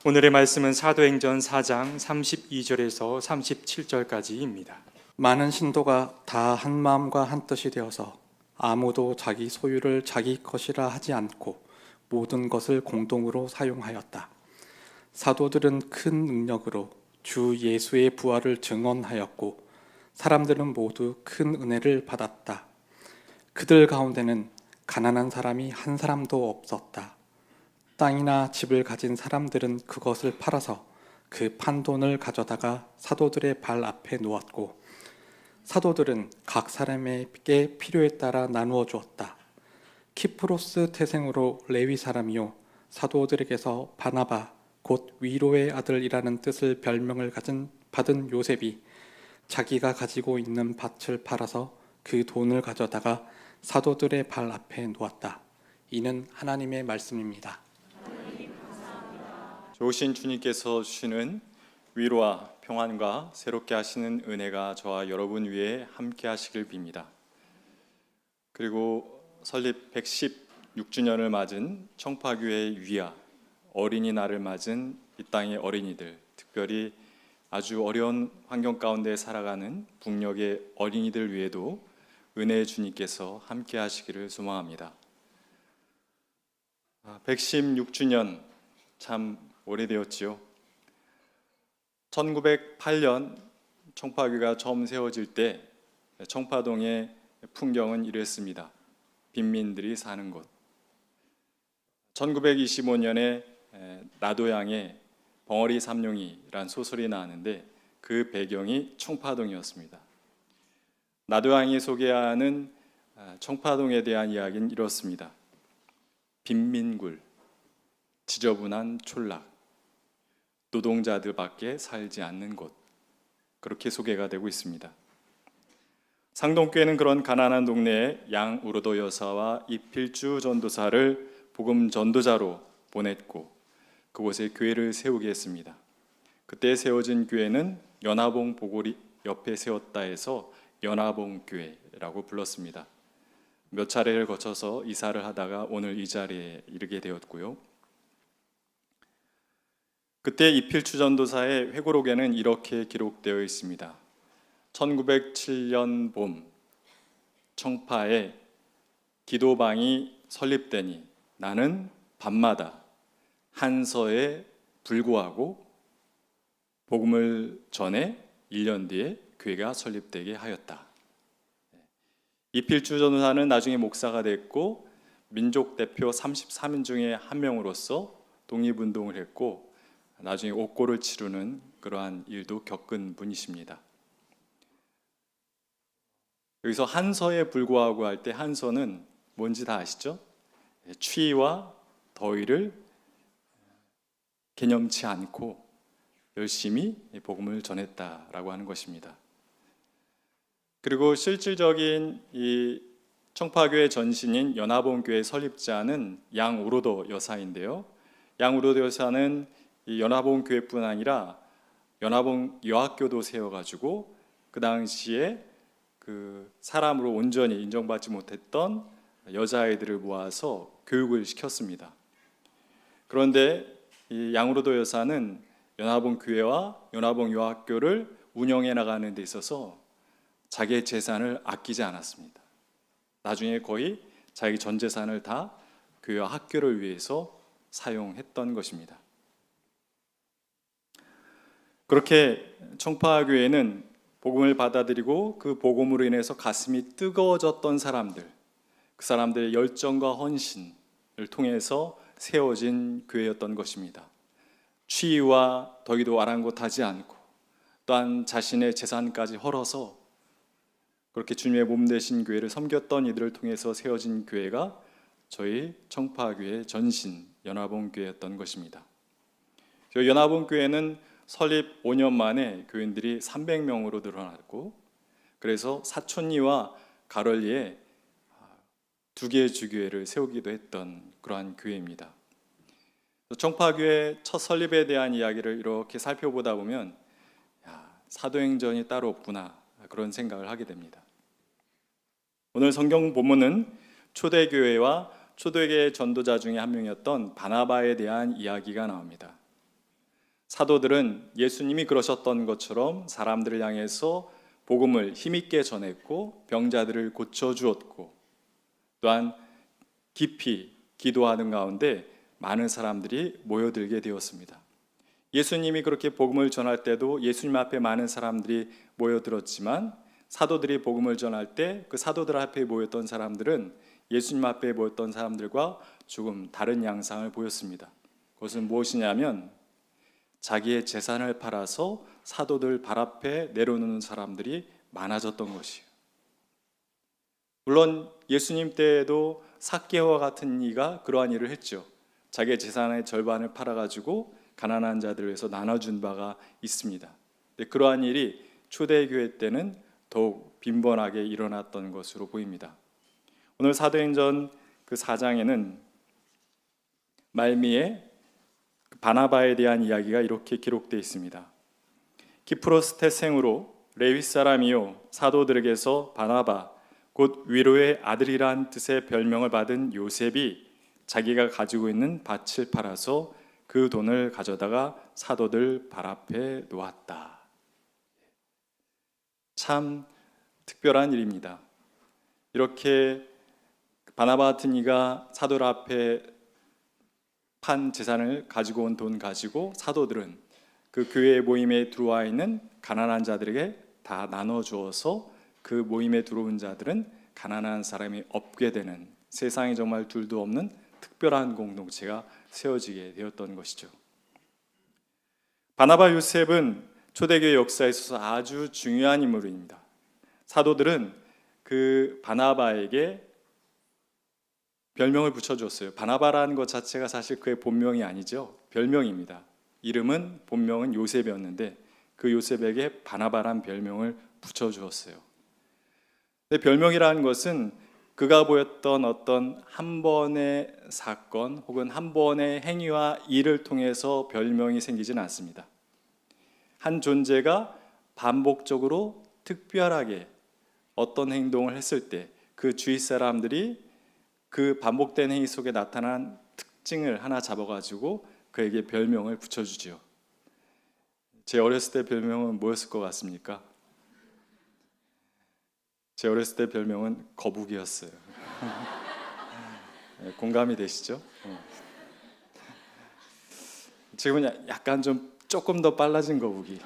오늘의 말씀은 사도행전 4장 32절에서 37절까지입니다. 많은 신도가 다 한 마음과 한 뜻이 되어서 아무도 자기 소유를 자기 것이라 하지 않고 모든 것을 공동으로 사용하였다. 사도들은 큰 능력으로 주 예수의 부활을 증언하였고 사람들은 모두 큰 은혜를 받았다. 그들 가운데는 가난한 사람이 한 사람도 없었다. 땅이나 집을 가진 사람들은 그것을 팔아서 그 판돈을 가져다가 사도들의 발 앞에 놓았고 사도들은 각 사람에게 필요에 따라 나누어 주었다. 키프로스 태생으로 레위 사람이요 사도들에게서 바나바 곧 위로의 아들이라는 뜻을 별명을 받은 요셉이 자기가 가지고 있는 밭을 팔아서 그 돈을 가져다가 사도들의 발 앞에 놓았다. 이는 하나님의 말씀입니다. 좋으신 주님께서 주시는 위로와 평안과 새롭게 하시는 은혜가 저와 여러분 위에 함께 하시길 빕니다. 그리고 설립 116주년을 맞은 청파교회 위아 어린이날을 맞은 이 땅의 어린이들, 특별히 아주 어려운 환경 가운데 살아가는 북녘의 어린이들 위에도 은혜의 주님께서 함께 하시기를 소망합니다. 116주년 참 오래되었지요. 1908년 청파교회가 처음 세워질 때 청파동의 풍경은 이랬습니다. 빈민들이 사는 곳. 1925년에 나도양에 벙어리 삼룡이란 소설이 나왔는데 그 배경이 청파동이었습니다. 나도양이 소개하는 청파동에 대한 이야기는 이렇습니다. 빈민굴, 지저분한 촌락, 노동자들밖에 살지 않는 곳, 그렇게 소개가 되고 있습니다. 상동교회는 그런 가난한 동네에 양우로도 여사와 이필주 전도사를 복음 전도자로 보냈고 그곳에 교회를 세우게 했습니다. 그때 세워진 교회는 연화봉 보고리 옆에 세웠다 해서 연화봉교회라고 불렀습니다. 몇 차례를 거쳐서 이사를 하다가 오늘 이 자리에 이르게 되었고요. 그때 이필주 전도사의 회고록에는 이렇게 기록되어 있습니다. 1907년 봄 청파에 기도방이 설립되니 나는 밤마다 한서에 불구하고 복음을 전해 1년 뒤에 교회가 설립되게 하였다. 이필주 전도사는 나중에 목사가 됐고 민족 대표 33인 중에 한 명으로서 독립운동을 했고 나중에 옥고를 치르는 그러한 일도 겪은 분이십니다. 여기서 한서에 불구하고 할 때 한서는 뭔지 다 아시죠? 추위와 더위를 개념치 않고 열심히 복음을 전했다라고 하는 것입니다. 그리고 실질적인 이 청파교회 전신인 연화봉교회 설립자는 양우로도 여사인데요. 양우로도 여사는 이 연화봉교회뿐 아니라 연화봉 여학교도 세워가지고 그 당시에 그 사람으로 온전히 인정받지 못했던 여자아이들을 모아서 교육을 시켰습니다. 그런데 이 양우로도 여사는 연화봉교회와 연화봉 여학교를 운영해 나가는 데 있어서 자기의 재산을 아끼지 않았습니다. 나중에 거의 자기 전 재산을 다 교회와 학교를 위해서 사용했던 것입니다. 그렇게 청파교회는 복음을 받아들이고 그 복음으로 인해서 가슴이 뜨거워졌던 사람들, 그 사람들의 열정과 헌신을 통해서 세워진 교회였던 것입니다. 추위와 더위도 아랑곳하지 않고 또한 자신의 재산까지 헐어서 그렇게 주님의 몸 되신 교회를 섬겼던 이들을 통해서 세워진 교회가 저희 청파교회 전신 연화봉교회였던 것입니다. 연화봉교회는 설립 5년 만에 교인들이 300명으로 늘어났고 그래서 사촌리와 가럴리에 2개의 주교회를 세우기도 했던 그러한 교회입니다. 청파교회 첫 설립에 대한 이야기를 이렇게 살펴보다 보면 사도행전이 따로 없구나 그런 생각을 하게 됩니다. 오늘 성경 본문은 초대교회와 초대교회 전도자 중에 한 명이었던 바나바에 대한 이야기가 나옵니다. 사도들은 예수님이 그러셨던 것처럼 사람들을 향해서 복음을 힘있게 전했고 병자들을 고쳐주었고 또한 깊이 기도하는 가운데 많은 사람들이 모여들게 되었습니다. 예수님이 그렇게 복음을 전할 때도 예수님 앞에 많은 사람들이 모여들었지만 사도들이 복음을 전할 때 그 사도들 앞에 모였던 사람들은 예수님 앞에 모였던 사람들과 조금 다른 양상을 보였습니다. 그것은 무엇이냐면 자기의 재산을 팔아서 사도들 발 앞에 내려놓는 사람들이 많아졌던 것이에요. 물론 예수님 때에도 삭개와 같은 이가 그러한 일을 했죠. 자기의 재산의 절반을 팔아가지고 가난한 자들을 위해서 나눠준 바가 있습니다. 그러한 일이 초대교회 때는 더욱 빈번하게 일어났던 것으로 보입니다. 오늘 사도행전 그 4장에는 말미에 바나바에 대한 이야기가 이렇게 기록되어 있습니다. 키프로스 태생으로 레위 사람이요 사도들에게서 바나바 곧 위로의 아들이란 뜻의 별명을 받은 요셉이 자기가 가지고 있는 밭을 팔아서 그 돈을 가져다가 사도들 발 앞에 놓았다. 참 특별한 일입니다. 이렇게 바나바 같은 이가 사도들 앞에 판 재산을 가지고 온 돈 가지고 사도들은 그 교회 모임에 들어와 있는 가난한 자들에게 다 나눠 주어서 그 모임에 들어온 자들은 가난한 사람이 없게 되는 세상에 정말 둘도 없는 특별한 공동체가 세워지게 되었던 것이죠. 바나바 요셉은 초대교회 역사에 있어서 아주 중요한 인물입니다. 사도들은 그 바나바에게 별명을 붙여줬어요. 바나바라는 것 자체가 사실 그의 본명이 아니죠. 별명입니다. 이름은 본명은 요셉이었는데 그 요셉에게 바나바란 별명을 붙여주었어요. 근데 별명이라는 것은 그가 보였던 어떤 한 번의 사건 혹은 한 번의 행위와 일을 통해서 별명이 생기지는 않습니다. 한 존재가 반복적으로 특별하게 어떤 행동을 했을 때 그 주위 사람들이 그 반복된 행위 속에 나타난 특징을 하나 잡아가지고 그에게 별명을 붙여주지요. 제 어렸을 때 별명은 뭐였을 것 같습니까? 제 어렸을 때 별명은 거북이였어요. 공감이 되시죠? 지금은 약간 조금 더 빨라진 거북이.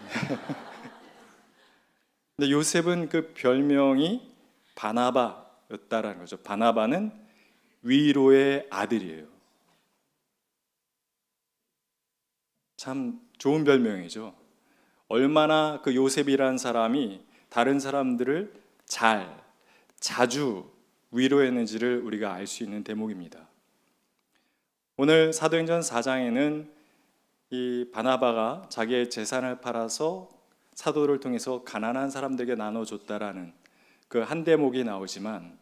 근데 요셉은 그 별명이 바나바였다라는 거죠. 바나바는 위로의 아들이에요. 참 좋은 별명이죠. 얼마나 그 요셉이라는 사람이 다른 사람들을 자주 위로했는지를 우리가 알 수 있는 대목입니다. 오늘 사도행전 4장에는 이 바나바가 자기의 재산을 팔아서 사도를 통해서 가난한 사람들에게 나눠줬다라는 그 한 대목이 나오지만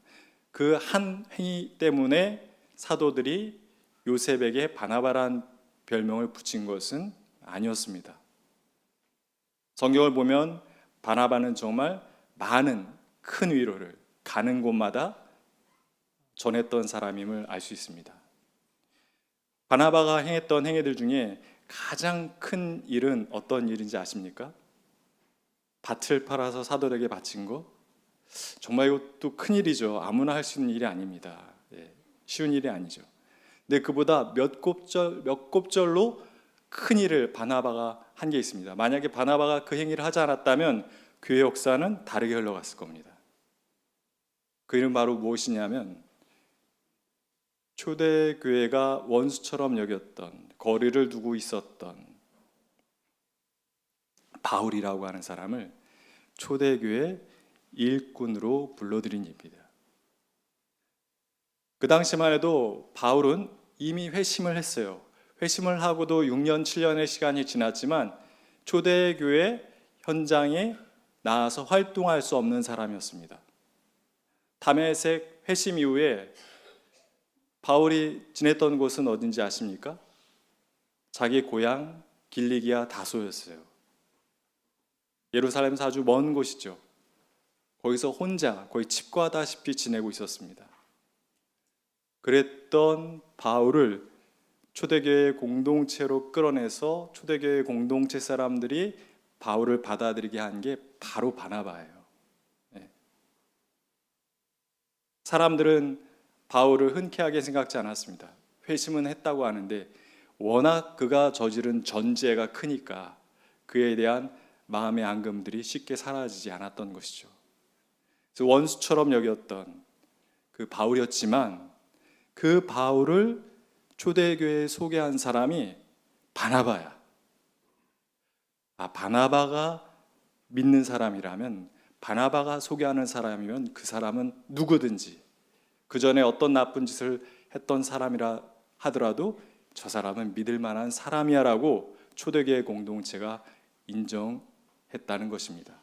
그 한 행위 때문에 사도들이 요셉에게 바나바란 별명을 붙인 것은 아니었습니다. 성경을 보면 바나바는 정말 많은 큰 위로를 가는 곳마다 전했던 사람임을 알 수 있습니다. 바나바가 행했던 행위들 중에 가장 큰 일은 어떤 일인지 아십니까? 밭을 팔아서 사도들에게 바친 거? 정말 이것도 큰 일이죠. 아무나 할 수 있는 일이 아닙니다. 쉬운 일이 아니죠. 근데 그보다 몇 곱절로 큰 일을 바나바가 한 게 있습니다. 만약에 바나바가 그 행위를 하지 않았다면 교회 역사는 다르게 흘러갔을 겁니다. 그 일은 바로 무엇이냐면 초대교회가 원수처럼 여겼던, 거리를 두고 있었던 바울이라고 하는 사람을 초대교회 일꾼으로 불러들인 일입니다. 그 당시만 해도 바울은 이미 회심을 했어요. 회심을 하고도 6년, 7년의 시간이 지났지만 초대교회 현장에 나와서 활동할 수 없는 사람이었습니다. 다메섹 회심 이후에 바울이 지냈던 곳은 어딘지 아십니까? 자기 고향 길리기아 다소였어요. 예루살렘에서 아주 먼 곳이죠. 거기서 혼자 거의 칩과다시피 지내고 있었습니다. 그랬던 바울을 초대교회 공동체로 끌어내서 초대교회 공동체 사람들이 바울을 받아들이게 한 게 바로 바나바예요. 사람들은 바울을 흔쾌하게 생각지 않았습니다. 회심은 했다고 하는데 워낙 그가 저지른 전죄가 크니까 그에 대한 마음의 앙금들이 쉽게 사라지지 않았던 것이죠. 그래서 원수처럼 여겼던 그 바울이었지만 그 바울을 초대교회에 소개한 사람이 바나바야. 바나바가 믿는 사람이라면, 바나바가 소개하는 사람이면 그 사람은 누구든지, 그 전에 어떤 나쁜 짓을 했던 사람이라 하더라도 저 사람은 믿을 만한 사람이야라고 초대교회 공동체가 인정했다는 것입니다.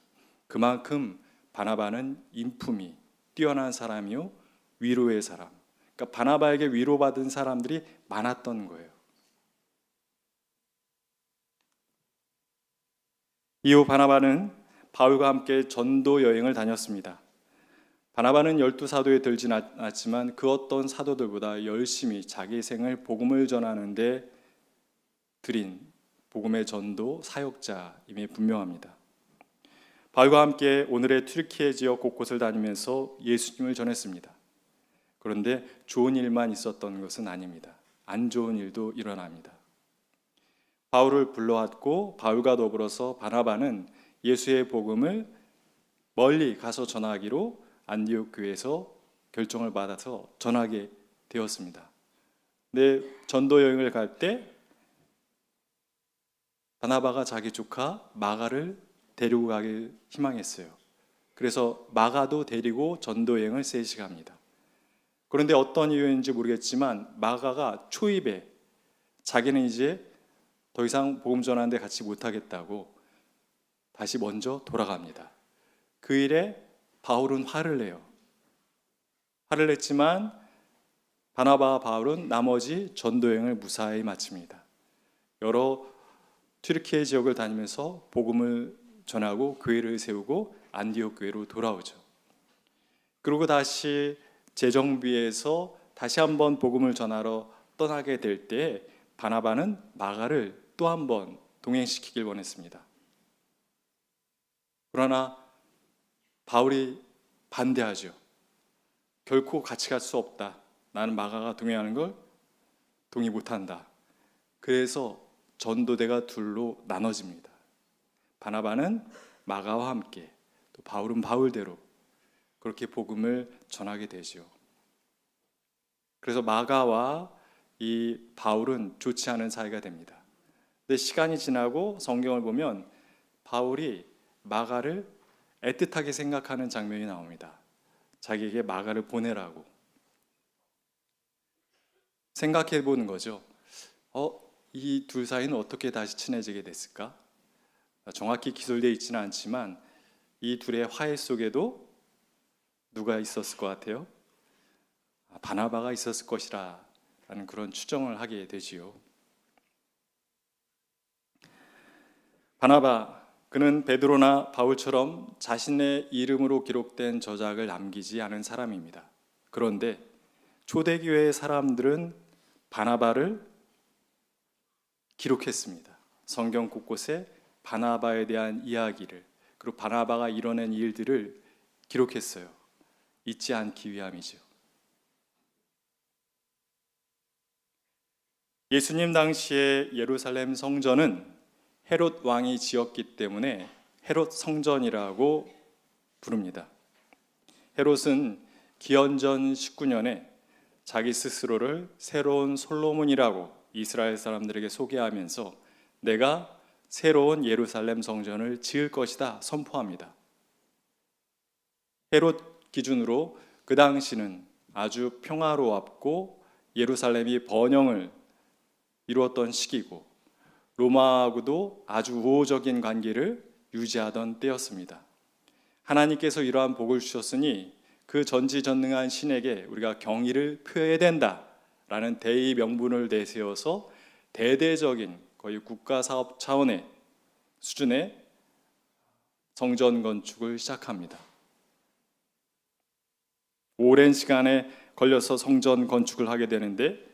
그만큼 바나바는 인품이 뛰어난 사람이요, 위로의 사람, 그러니까 바나바에게 위로받은 사람들이 많았던 거예요. 이후 바나바는 바울과 함께 전도 여행을 다녔습니다. 바나바는 12사도에 들진 않았지만 그 어떤 사도들보다 열심히 자기 생을 복음을 전하는 데 들인 복음의 전도 사역자임이 분명합니다. 바울과 함께 오늘의 튀르키예 지역 곳곳을 다니면서 예수님을 전했습니다. 그런데 좋은 일만 있었던 것은 아닙니다. 안 좋은 일도 일어납니다. 바울을 불러왔고 바울과 더불어서 바나바는 예수의 복음을 멀리 가서 전하기로 안디옥 교회에서 결정을 받아서 전하게 되었습니다. 근데 전도 여행을 갈 때 바나바가 자기 조카 마가를 데리고 가길 희망했어요. 그래서 마가도 데리고 전도 여행을 셋이 갑니다. 그런데 어떤 이유인지 모르겠지만 마가가 초입에 자기는 이제 더 이상 복음 전하는데 같이 못하겠다고 다시 먼저 돌아갑니다. 그 일에 바울은 화를 내요. 화를 냈지만 바나바와 바울은 나머지 전도여행을 무사히 마칩니다. 여러 튀르키예 지역을 다니면서 복음을 전하고 교회를 세우고 안디옥 교회로 돌아오죠. 그리고 다시 재정비해서 다시 한번 복음을 전하러 떠나게 될 때 바나바는 마가를 또 한번 동행시키길 원했습니다. 그러나 바울이 반대하죠. 결코 같이 갈 수 없다. 나는 마가가 동행하는 걸 동의 못한다. 그래서 전도대가 둘로 나눠집니다. 바나바는 마가와 함께, 또 바울은 바울대로 그렇게 복음을 전하게 되죠. 그래서 마가와 이 바울은 좋지 않은 사이가 됩니다. 근데 시간이 지나고 성경을 보면 바울이 마가를 애틋하게 생각하는 장면이 나옵니다. 자기에게 마가를 보내라고 생각해 보는 거죠. 이 둘 사이는 어떻게 다시 친해지게 됐을까? 정확히 기술되어 있지는 않지만 이 둘의 화해 속에도 누가 있었을 것 같아요? 바나바가 있었을 것이라 라는 그런 추정을 하게 되지요. 바나바, 그는 베드로나 바울처럼 자신의 이름으로 기록된 저작을 남기지 않은 사람입니다. 그런데 초대교회의 사람들은 바나바를 기록했습니다. 성경 곳곳에 바나바에 대한 이야기를, 그리고 바나바가 이뤄낸 일들을 기록했어요. 잊지 않기 위함이죠. 예수님 당시에 예루살렘 성전은 헤롯 왕이 지었기 때문에 헤롯 성전이라고 부릅니다. 헤롯은 기원전 19년에 자기 스스로를 새로운 솔로몬이라고 이스라엘 사람들에게 소개하면서 내가 새로운 예루살렘 성전을 지을 것이다 선포합니다. 헤롯 기준으로 그 당시는 아주 평화로웠고 예루살렘이 번영을 이루었던 시기고 로마하고도 아주 우호적인 관계를 유지하던 때였습니다. 하나님께서 이러한 복을 주셨으니 그 전지전능한 신에게 우리가 경의를 표해야 된다라는 대의 명분을 내세워서 대대적인 거의 국가사업 차원의 수준의 성전 건축을 시작합니다. 오랜 시간에 걸려서 성전 건축을 하게 되는데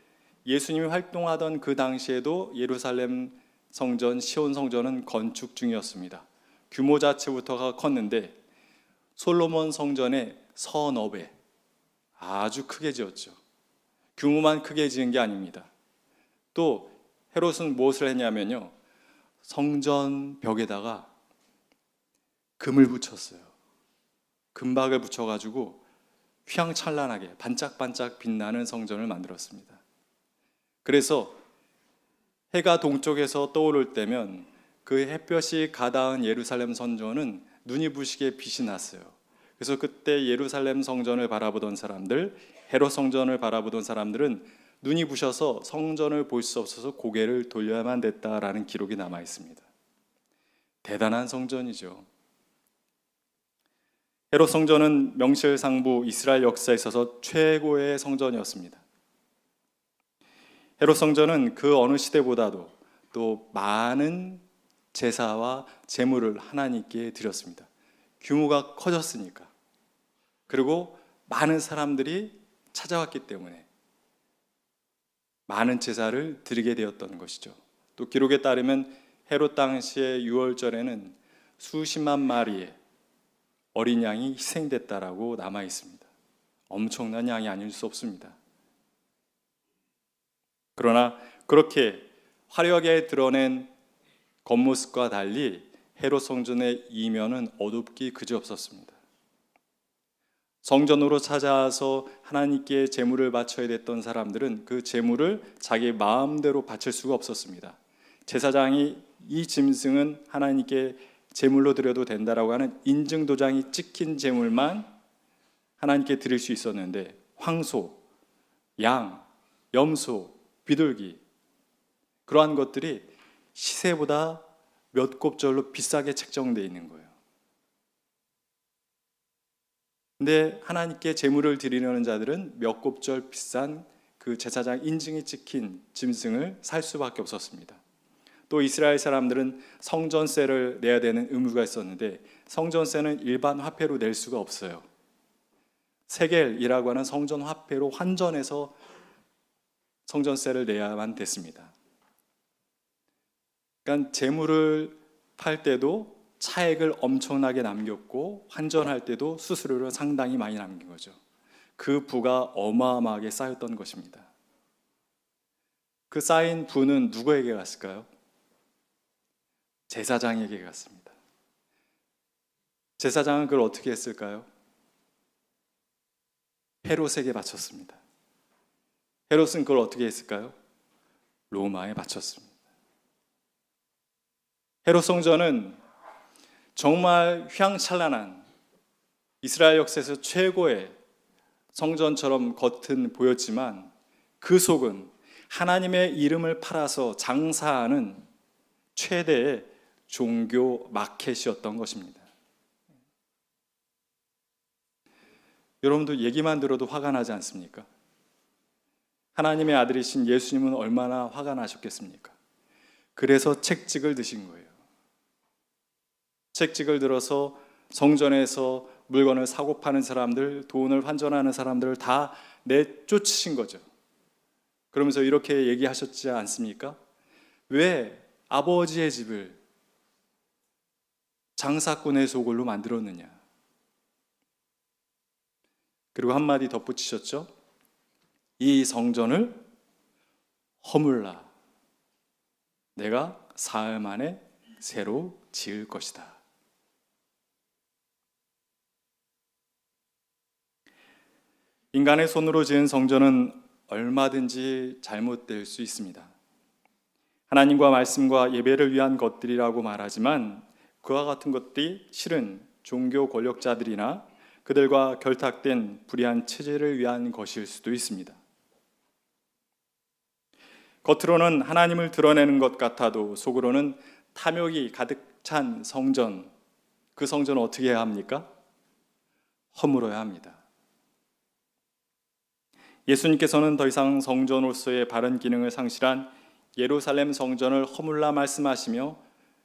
예수님이 활동하던 그 당시에도 예루살렘 성전, 시온 성전은 건축 중이었습니다. 규모 자체부터가 컸는데 솔로몬 성전의 서너배 아주 크게 지었죠. 규모만 크게 지은 게 아닙니다. 또 헤롯은 무엇을 했냐면요, 성전 벽에다가 금을 붙였어요. 금박을 붙여가지고 휘황찬란하게 반짝반짝 빛나는 성전을 만들었습니다. 그래서 해가 동쪽에서 떠오를 때면 그 햇볕이 가닿은 예루살렘 성전은 눈이 부시게 빛이 났어요. 그래서 그때 예루살렘 성전을 바라보던 사람들, 헤롯 성전을 바라보던 사람들은 눈이 부셔서 성전을 볼 수 없어서 고개를 돌려야만 됐다라는 기록이 남아 있습니다. 대단한 성전이죠. 헤롯 성전은 명실상부 이스라엘 역사에 있어서 최고의 성전이었습니다. 헤롯 성전은 그 어느 시대보다도 또 많은 제사와 제물을 하나님께 드렸습니다. 규모가 커졌으니까. 그리고 많은 사람들이 찾아왔기 때문에 많은 제사를 드리게 되었던 것이죠. 또 기록에 따르면 헤롯 당시의 유월절에는 수십만 마리의 어린 양이 희생됐다라고 남아 있습니다. 엄청난 양이 아닐 수 없습니다. 그러나 그렇게 화려하게 드러낸 겉모습과 달리 헤롯 성전의 이면은 어둡기 그지없었습니다. 성전으로 찾아와서 하나님께 제물을 바쳐야 됐던 사람들은 그 제물을 자기 마음대로 바칠 수가 없었습니다. 제사장이 이 짐승은 하나님께 제물로 드려도 된다라고 하는 인증 도장이 찍힌 제물만 하나님께 드릴 수 있었는데, 황소, 양, 염소, 비둘기, 그러한 것들이 시세보다 몇 곱절로 비싸게 책정되어 있는 거예요. 근데 하나님께 제물을 드리려는 자들은 몇 곱절 비싼 그 제사장 인증이 찍힌 짐승을 살 수밖에 없었습니다. 또 이스라엘 사람들은 성전세를 내야 되는 의무가 있었는데 성전세는 일반 화폐로 낼 수가 없어요. 세겔이라고 하는 성전 화폐로 환전해서 성전세를 내야만 됐습니다. 그러니까 제물을 팔 때도 차액을 엄청나게 남겼고 환전할 때도 수수료를 상당히 많이 남긴 거죠. 그 부가 어마어마하게 쌓였던 것입니다. 그 쌓인 부는 누구에게 갔을까요? 제사장에게 갔습니다. 제사장은 그걸 어떻게 했을까요? 헤롯에게 바쳤습니다. 헤롯은 그걸 어떻게 했을까요? 로마에 바쳤습니다. 헤롯 성전은 정말 휘황찬란한 이스라엘 역사에서 최고의 성전처럼 겉은 보였지만 그 속은 하나님의 이름을 팔아서 장사하는 최대의 종교 마켓이었던 것입니다. 여러분도 얘기만 들어도 화가 나지 않습니까? 하나님의 아들이신 예수님은 얼마나 화가 나셨겠습니까? 그래서 책찍을 드신 거예요. 책찍을 들어서 성전에서 물건을 사고 파는 사람들, 돈을 환전하는 사람들을 다 내쫓으신 거죠. 그러면서 이렇게 얘기하셨지 않습니까? 왜 아버지의 집을 장사꾼의 소굴로 만들었느냐? 그리고 한마디 덧붙이셨죠? 이 성전을 허물라. 내가 사흘 만에 새로 지을 것이다. 인간의 손으로 지은 성전은 얼마든지 잘못될 수 있습니다. 하나님과 말씀과 예배를 위한 것들이라고 말하지만 그와 같은 것들이 실은 종교 권력자들이나 그들과 결탁된 불의한 체제를 위한 것일 수도 있습니다. 겉으로는 하나님을 드러내는 것 같아도 속으로는 탐욕이 가득 찬 성전, 그 성전을 어떻게 해야 합니까? 허물어야 합니다. 예수님께서는 더 이상 성전으로서의 바른 기능을 상실한 예루살렘 성전을 허물라 말씀하시며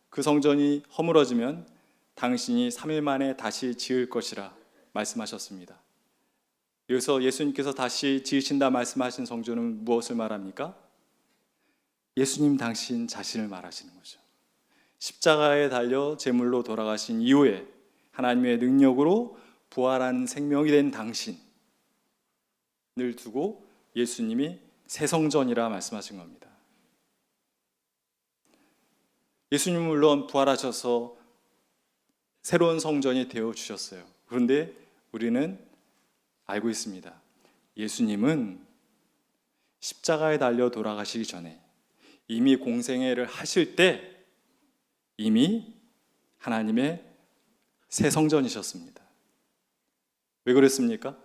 그 성전이 허물어지면 당신이 3일 만에 다시 지을 것이라 말씀하셨습니다. 여기서 예수님께서 다시 지으신다 말씀하신 성전은 무엇을 말합니까? 예수님 당신 자신을 말하시는 거죠. 십자가에 달려 제물로 돌아가신 이후에 하나님의 능력으로 부활한 생명이 된 당신을 두고 예수님이 새 성전이라 말씀하신 겁니다. 예수님은 물론 부활하셔서 새로운 성전이 되어 주셨어요. 그런데 우리는 알고 있습니다. 예수님은 십자가에 달려 돌아가시기 전에 이미 공생애를 하실 때 이미 하나님의 새 성전이셨습니다. 왜 그랬습니까?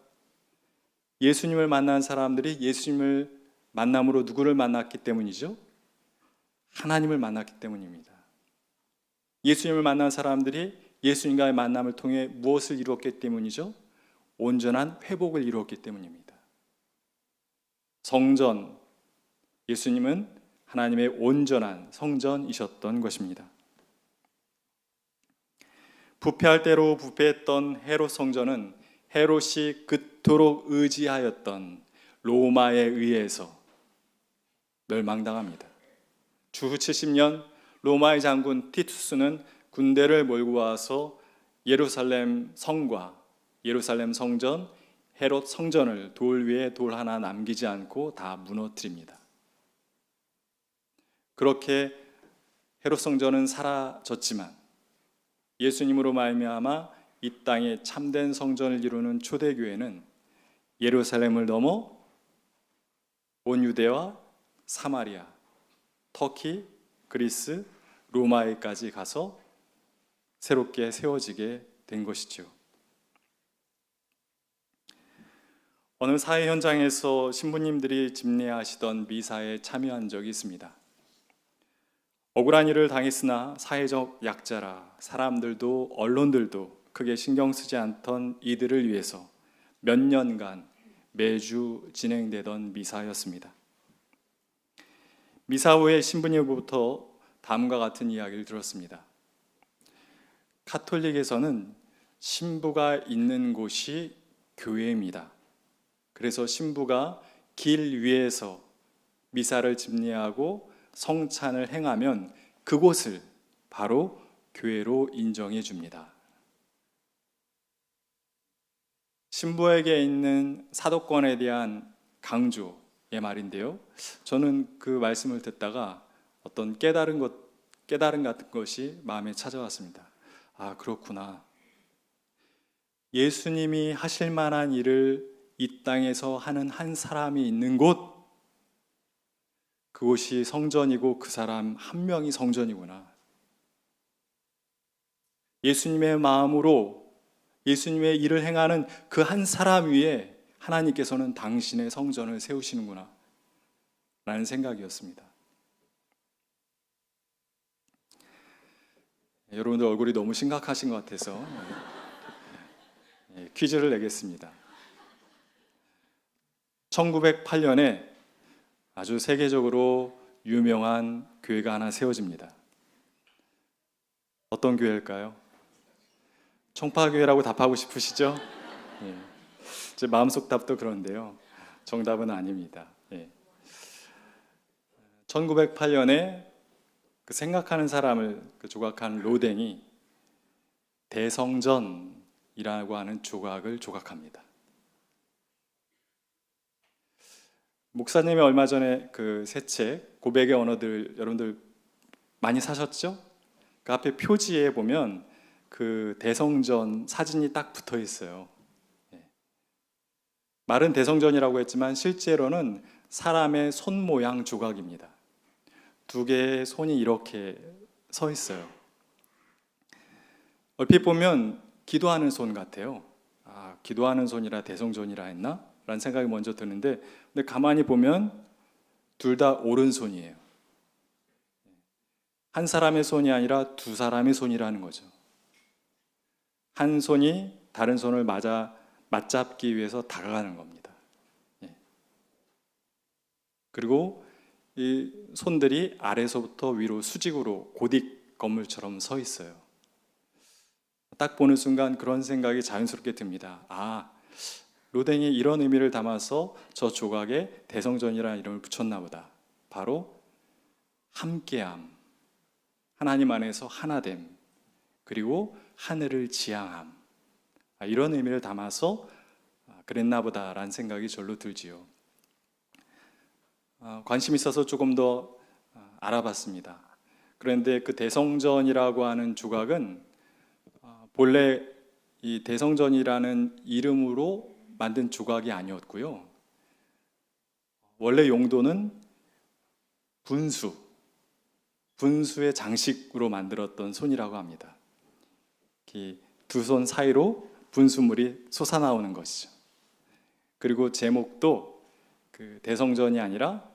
예수님을 만난 사람들이 예수님을 만남으로 누구를 만났기 때문이죠? 하나님을 만났기 때문입니다. 예수님을 만난 사람들이 예수님과의 만남을 통해 무엇을 이루었기 때문이죠? 온전한 회복을 이루었기 때문입니다. 성전, 예수님은 하나님의 온전한 성전이셨던 것입니다. 부패할 대로 부패했던 헤롯 성전은 헤롯이 그토록 의지하였던 로마에 의해서 멸망당합니다. 주후 70년 로마의 장군 티투스는 군대를 몰고 와서 예루살렘 성과 예루살렘 성전, 헤롯 성전을 돌 위에 돌 하나 남기지 않고 다 무너뜨립니다. 그렇게 헤롯 성전은 사라졌지만 예수님으로 말미암아 이 땅에 참된 성전을 이루는 초대교회는 예루살렘을 넘어 온 유대와 사마리아, 터키, 그리스, 로마에까지 가서 새롭게 세워지게 된 것이죠. 어느 사회 현장에서 신부님들이 집례하시던 미사에 참여한 적이 있습니다. 억울한 일을 당했으나 사회적 약자라 사람들도 언론들도 크게 신경 쓰지 않던 이들을 위해서 몇 년간 매주 진행되던 미사였습니다. 미사 후에 신부님으로부터 다음과 같은 이야기를 들었습니다. 카톨릭에서는 신부가 있는 곳이 교회입니다. 그래서 신부가 길 위에서 미사를 집례하고 성찬을 행하면 그곳을 바로 교회로 인정해 줍니다. 신부에게 있는 사도권에 대한 강조의 말인데요. 저는 그 말씀을 듣다가 어떤 깨달음 같은 것이 마음에 찾아왔습니다. 아, 그렇구나. 예수님이 하실 만한 일을 이 땅에서 하는 한 사람이 있는 곳, 그곳이 성전이고 그 사람 한 명이 성전이구나. 예수님의 마음으로 예수님의 일을 행하는 그 한 사람 위에 하나님께서는 당신의 성전을 세우시는구나 라는 생각이었습니다. 여러분들 얼굴이 너무 심각하신 것 같아서 퀴즈를 내겠습니다. 1908년에 아주 세계적으로 유명한 교회가 하나 세워집니다. 어떤 교회일까요? 총파교회라고 답하고 싶으시죠? 예. 제 마음속 답도 그런데요. 정답은 아닙니다. 예. 1908년에 그 생각하는 사람을 조각한 로댕이 대성전이라고 하는 조각을 조각합니다. 목사님이 얼마 전에 그 새 책 고백의 언어들 여러분들 많이 사셨죠? 그 앞에 표지에 보면 그 대성전 사진이 딱 붙어 있어요. 말은 대성전이라고 했지만 실제로는 사람의 손 모양 조각입니다. 두 개의 손이 이렇게 서 있어요. 얼핏 보면 기도하는 손 같아요. 아, 기도하는 손이라 대성전이라 했나? 라는 생각이 먼저 드는데, 근데 가만히 보면 둘 다 오른손이에요. 한 사람의 손이 아니라 두 사람의 손이라는 거죠. 한 손이 다른 손을 맞잡기 위해서 다가가는 겁니다. 그리고 이 손들이 아래서부터 위로 수직으로 고딕 건물처럼 서 있어요. 딱 보는 순간 그런 생각이 자연스럽게 듭니다. 아, 로댕이 이런 의미를 담아서 저 조각에 대성전이라는 이름을 붙였나 보다. 바로 함께함, 하나님 안에서 하나됨, 그리고 하늘을 지향함, 이런 의미를 담아서 그랬나 보다라는 생각이 절로 들지요. 관심 있어서 조금 더 알아봤습니다. 그런데 그 대성전이라고 하는 조각은 본래 이 대성전이라는 이름으로 만든 조각이 아니었고요. 원래 용도는 분수의 장식으로 만들었던 손이라고 합니다. 두 손 사이로 분수물이 솟아나오는 것이죠. 그리고 제목도 그 대성전이 아니라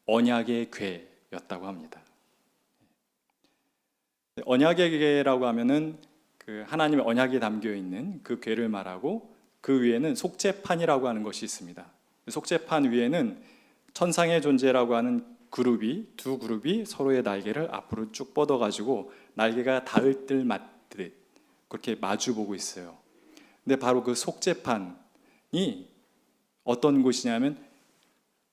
언약의 궤였다고 합니다. 언약의 궤라고 하면은 그 하나님의 언약이 담겨 있는 그 궤를 말하고, 그 위에는 속죄판이라고 하는 것이 있습니다. 속죄판 위에는 천상의 존재라고 하는 두 그룹이 서로의 날개를 앞으로 쭉 뻗어가지고 날개가 닿을 듯 맞듯 그렇게 마주보고 있어요. 근데 바로 그 속죄판이 어떤 곳이냐면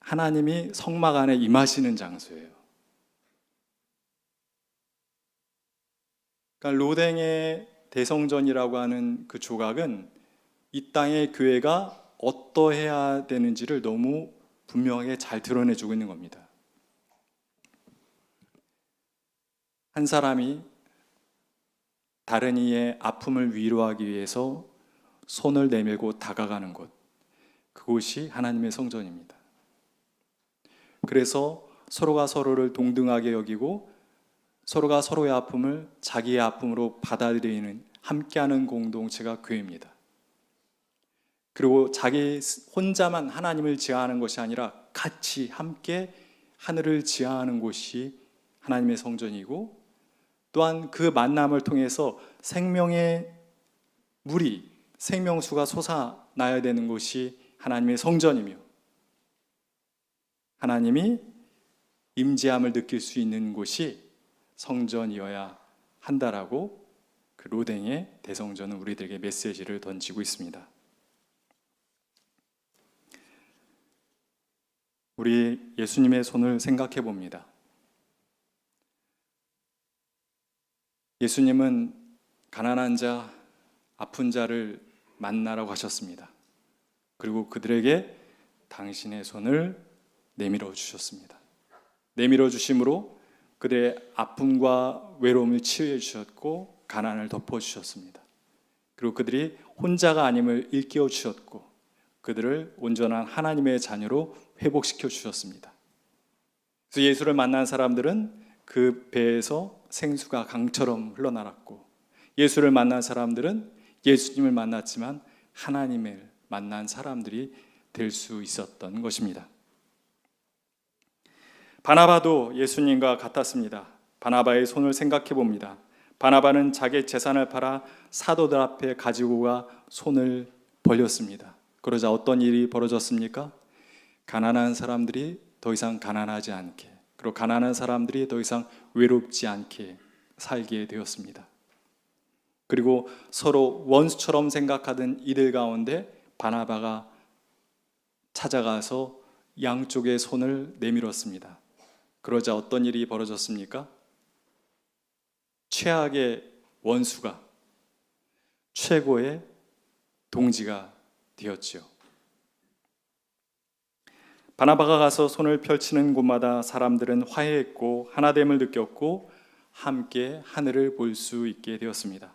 하나님이 성막 안에 임하시는 장소예요. 그러니까 로댕의 대성전이라고 하는 그 조각은 이 땅의 교회가 어떠해야 되는지를 너무 분명하게 잘 드러내주고 있는 겁니다. 한 사람이 다른 이의 아픔을 위로하기 위해서 손을 내밀고 다가가는 곳, 그곳이 하나님의 성전입니다. 그래서 서로가 서로를 동등하게 여기고 서로가 서로의 아픔을 자기의 아픔으로 받아들이는 함께하는 공동체가 교회입니다. 그리고 자기 혼자만 하나님을 지향하는 것이 아니라 같이 함께 하늘을 지향하는 곳이 하나님의 성전이고, 또한 그 만남을 통해서 생명의 물이, 생명수가 솟아나야 되는 곳이 하나님의 성전이며, 하나님이 임재함을 느낄 수 있는 곳이 성전이어야 한다라고 그 로댕의 대성전은 우리들에게 메시지를 던지고 있습니다. 우리 예수님의 손을 생각해 봅니다. 예수님은 가난한 자, 아픈 자를 만나라고 하셨습니다. 그리고 그들에게 당신의 손을 내밀어 주셨습니다. 내밀어 주심으로 그들의 아픔과 외로움을 치유해 주셨고 가난을 덮어 주셨습니다. 그리고 그들이 혼자가 아님을 일깨워 주셨고 그들을 온전한 하나님의 자녀로 회복시켜 주셨습니다. 그래서 예수를 만난 사람들은 그 배에서 생수가 강처럼 흘러나왔고, 예수를 만난 사람들은 예수님을 만났지만 하나님을 만난 사람들이 될 수 있었던 것입니다. 바나바도 예수님과 같았습니다. 바나바의 손을 생각해 봅니다. 바나바는 자기 재산을 팔아 사도들 앞에 가지고 가 손을 벌렸습니다. 그러자 어떤 일이 벌어졌습니까? 가난한 사람들이 더 이상 가난하지 않게, 그리고 가난한 사람들이 더 이상 외롭지 않게 살게 되었습니다. 그리고 서로 원수처럼 생각하던 이들 가운데 바나바가 찾아가서 양쪽의 손을 내밀었습니다. 그러자 어떤 일이 벌어졌습니까? 최악의 원수가 최고의 동지가 되었지요. 바나바가 가서 손을 펼치는 곳마다 사람들은 화해했고 하나됨을 느꼈고 함께 하늘을 볼 수 있게 되었습니다.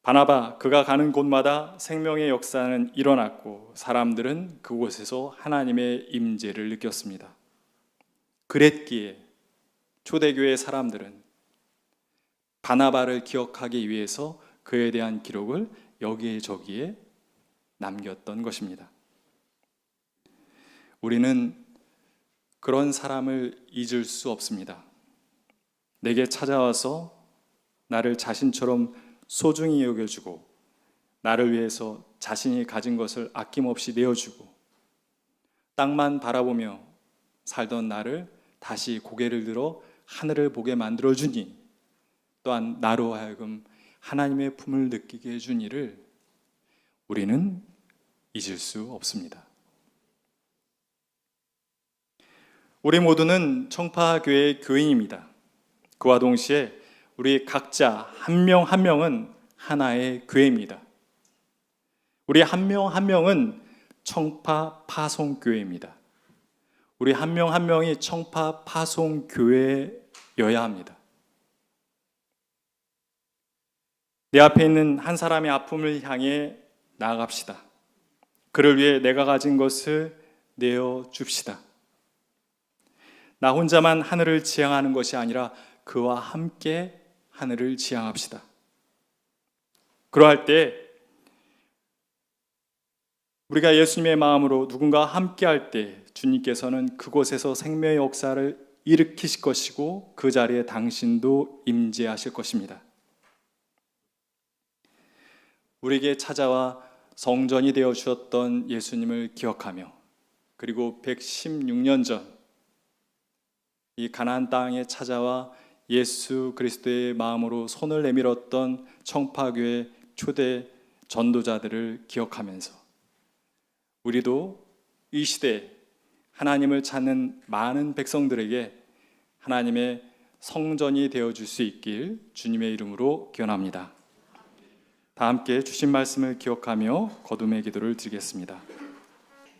바나바, 그가 가는 곳마다 생명의 역사는 일어났고 사람들은 그곳에서 하나님의 임재를 느꼈습니다. 그랬기에 초대교회 사람들은 바나바를 기억하기 위해서 그에 대한 기록을 여기저기에 남겼던 것입니다. 우리는 그런 사람을 잊을 수 없습니다. 내게 찾아와서 나를 자신처럼 소중히 여겨주고 나를 위해서 자신이 가진 것을 아낌없이 내어주고 땅만 바라보며 살던 나를 다시 고개를 들어 하늘을 보게 만들어주니, 또한 나로 하여금 하나님의 품을 느끼게 해준 이를 우리는 잊을 수 없습니다. 우리 모두는 청파교회의 교인입니다. 그와 동시에 우리 각자 한 명 한 명은 하나의 교회입니다. 우리 한 명 한 명은 청파 파송교회입니다. 우리 한 명 한 명이 청파 파송교회여야 합니다. 내 앞에 있는 한 사람의 아픔을 향해 나아갑시다. 그를 위해 내가 가진 것을 내어 줍시다. 나 혼자만 하늘을 지향하는 것이 아니라 그와 함께 하늘을 지향합시다. 그러할 때 우리가 예수님의 마음으로 누군가와 함께 할 때 주님께서는 그곳에서 생명의 역사를 일으키실 것이고 그 자리에 당신도 임재하실 것입니다. 우리에게 찾아와 성전이 되어 주셨던 예수님을 기억하며 그리고 116년 전 이 가나안 땅에 찾아와 예수 그리스도의 마음으로 손을 내밀었던 청파교회 초대 전도자들을 기억하면서 우리도 이 시대에 하나님을 찾는 많은 백성들에게 하나님의 성전이 되어줄 수 있길 주님의 이름으로 기원합니다. 다 함께 주신 말씀을 기억하며 거듭의 기도를 드리겠습니다.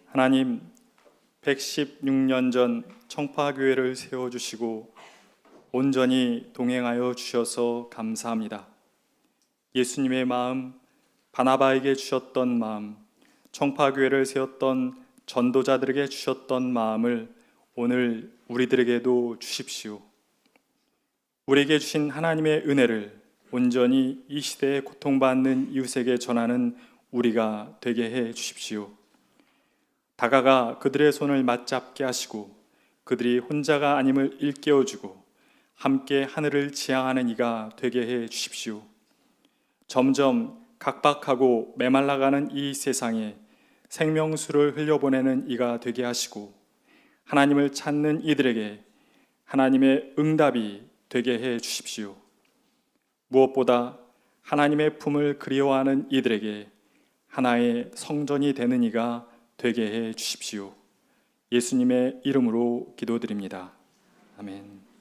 하나님, 116년 전 청파교회를 세워주시고 온전히 동행하여 주셔서 감사합니다. 예수님의 마음, 바나바에게 주셨던 마음, 청파교회를 세웠던 전도자들에게 주셨던 마음을 오늘 우리들에게도 주십시오. 우리에게 주신 하나님의 은혜를 온전히 이 시대에 고통받는 이웃에게 전하는 우리가 되게 해 주십시오. 다가가 그들의 손을 맞잡게 하시고 그들이 혼자가 아님을 일깨워주고 함께 하늘을 지향하는 이가 되게 해 주십시오. 점점 각박하고 메말라가는 이 세상에 생명수를 흘려보내는 이가 되게 하시고 하나님을 찾는 이들에게 하나님의 응답이 되게 해 주십시오. 무엇보다 하나님의 품을 그리워하는 이들에게 하나의 성전이 되는 이가 되게 해 주십시오. 예수님의 이름으로 기도드립니다. 아멘.